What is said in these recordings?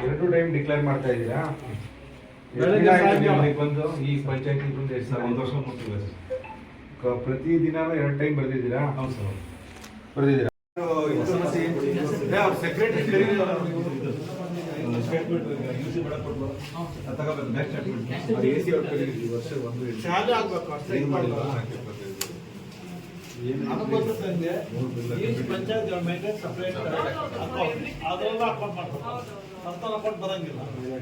ಎರಡು time declare ಮಾಡ್ತಾ ಇದ್ದೀರಾ? ಬಂದು ಈ ಪಂಚಾಯತಿ ಬಂದು ಎಷ್ಟು ಸರ್? 1 ವರ್ಷ ಕೊಟ್ಟಿಲ್ಲ ಸರ್. ಪ್ರತಿ ದಿನಾನು 2 ಟೈಮ್ ಬರ್ದಿದ್ದೀರಾ? ಹೌದು ಸರ್, ಬರ್ದಿದ್ದೀರಾ? ಸೆಕ್ರೆಟರಿ ಬರಂಗಿಲ್ಲ.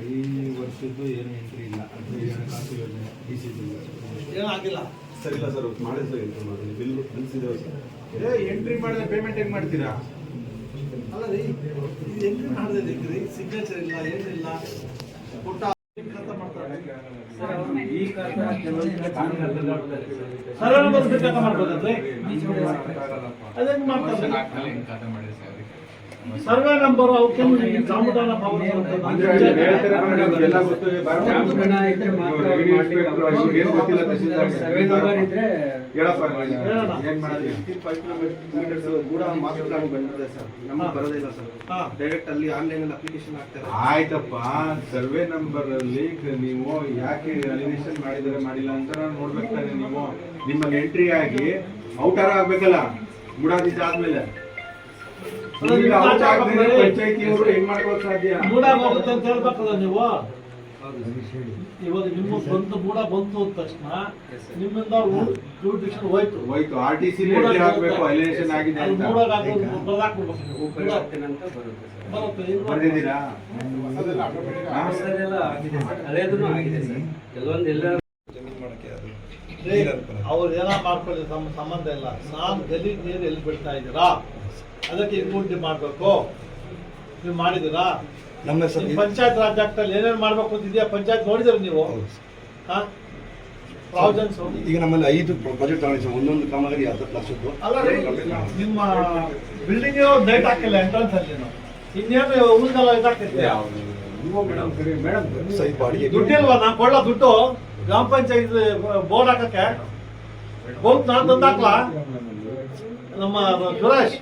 ಈ ವರ್ಷದ್ದು ಏನು ಎಂಟ್ರಿ ಇಲ್ಲ, ಏನಾಗಿಲ್ಲ ಸರ್. ಇಲ್ಲ ಸರ್, ಮಾಡಿದ್ರೆ ಬಿಲ್ ಎಂಟ್ರಿ ಮಾಡಿದ್ರೆ ಪೇಮೆಂಟ್ ಹೆಂಗ್ ಮಾಡ್ತೀರಾ? ಅಲ್ಲ ರೀ, ಇದು ಎಂಟ್ರಿ ಮಾಡಿದ್ರೆ ರೀ ಸಿಗ್ನೇಚರ್ ಇಲ್ಲ, ಏನಿಲ್ಲ, ಕೊಟ್ಟ ಸರ್ವೆ ನಂಬರ್ ಅವಕ್ಕೆ ಚಾಮುಂಡನ ಡೈರೆಕ್ಟ್ ಅಲ್ಲಿ ಆನ್ಲೈನ್ ಅಲ್ಲಿ ಅಪ್ಲಿಕೇಶನ್ ಹಾಕ್ತಾರೆ. ಆಯ್ತಪ್ಪ, ಸರ್ವೆ ನಂಬರ್ ಅಲ್ಲಿ ನೀವು ಯಾಕೆ ಅಲಿನೇಷನ್ ಮಾಡಿದರೆ ಮಾಡಿಲ್ಲ ಅಂತ ನಾನು ನೋಡ್ಬೇಕು ತಾನೆ. ನೀವು ನಿಮ್ಮಲ್ಲಿ ಎಂಟ್ರಿ ಆಗಿ ಔಟರ್ ಆಗ್ಬೇಕಲ್ಲ ಮೂಡಾದಿದ್ದ ಆದ್ಮೇಲೆ. ಪಂಚಾಯತಿಯವರು ಹೆಂಗ್ ಮಾಡ್ಕೋಕ್ ಸಾಧ್ಯ? ಮೂಡ ಹೋಗುತ್ತೆ ಅಂತ ಹೇಳ್ಬೇಕಲ್ಲ ನೀವು. ಇವಾಗ ನಿಮ್ಮ ಸ್ವಂತ ಮೂಡ ಬಂತು ಅಂದ ತಕ್ಷಣ ನಿಮ್ಮಿಂದ ಜೂರಿಡಿಕ್ಷನ್ ಹೋಯ್ತು. RTC ಹಾಕ್ಬೇಕು, ಅಲಿನೇಷನ್ ಆಗಿದೆ ಅಂತ ಬರ್ದಿದ್ದೀರಾ? ಅವ್ರು ಏನೋ ಮಾಡ್ಕೊಳ್ಳಿ, ನಮ್ಮ ಸಂಬಂಧ ಇಲ್ಲ. ನಾನು ಗಲೀಜ್ ನೀರು ಎಲ್ಲಿ ಬಿಡ್ತಾ ಇದ್ದೀರಾ, ಅದಕ್ಕೆ ಇನ್ಕೂಟಿ ಮಾಡಬೇಕು. ನೀವು ಮಾಡಿದ್ದೀರಾ? ನಮ್ಮ ಪಂಚಾಯತ್ ರಾಜ್ ಆಕ್ಟಲ್ಲಿ ಏನೇನು ಮಾಡ್ಬೇಕು ಅಂತಿದೆಯಾ ಪಂಚಾಯತ್ ನೋಡಿದ್ರೆ ನೀವು? ಪ್ರಾವಿಷನ್ಸ್ ಈಗ ನಮ್ಮಲ್ಲಿ 5 ಪ್ರಾಜೆಕ್ಟ್ ತಗೊಂಡಿದ್ದೀವಿ, ಒಂದೊಂದು ಕಾಮಗಾರಿ 10 ಲಕ್ಷದ್ದು. ಅಲ್ಲ ರೀ, ನಿಮ್ಮ ಬಿಲ್ಡಿಂಗ್ ಡೇಟ್ ಹಾಕಿಲ್ಲ ಎಂಟ್ರೆನ್ಸ್ ಅಲ್ಲಿ, ಇನ್ನೇನು ಉಳಿದಲ್ಲ ಇದಾಗ್ತೈತೆ. ದುಡ್ಡಿಲ್ವಾ? ನಾನು ಕೊಳ್ಳೋ ದುಡ್ಡು ಗ್ರಾಮ ಪಂಚಾಯತ್ ಬೋರ್ಡ್ ಹಾಕಕ್ಕೆ ಬೋರ್ಡ್ ನಾನು ತಂದಾಕ್ಲಾ? ನಮ್ಮ ಸುರೇಶ್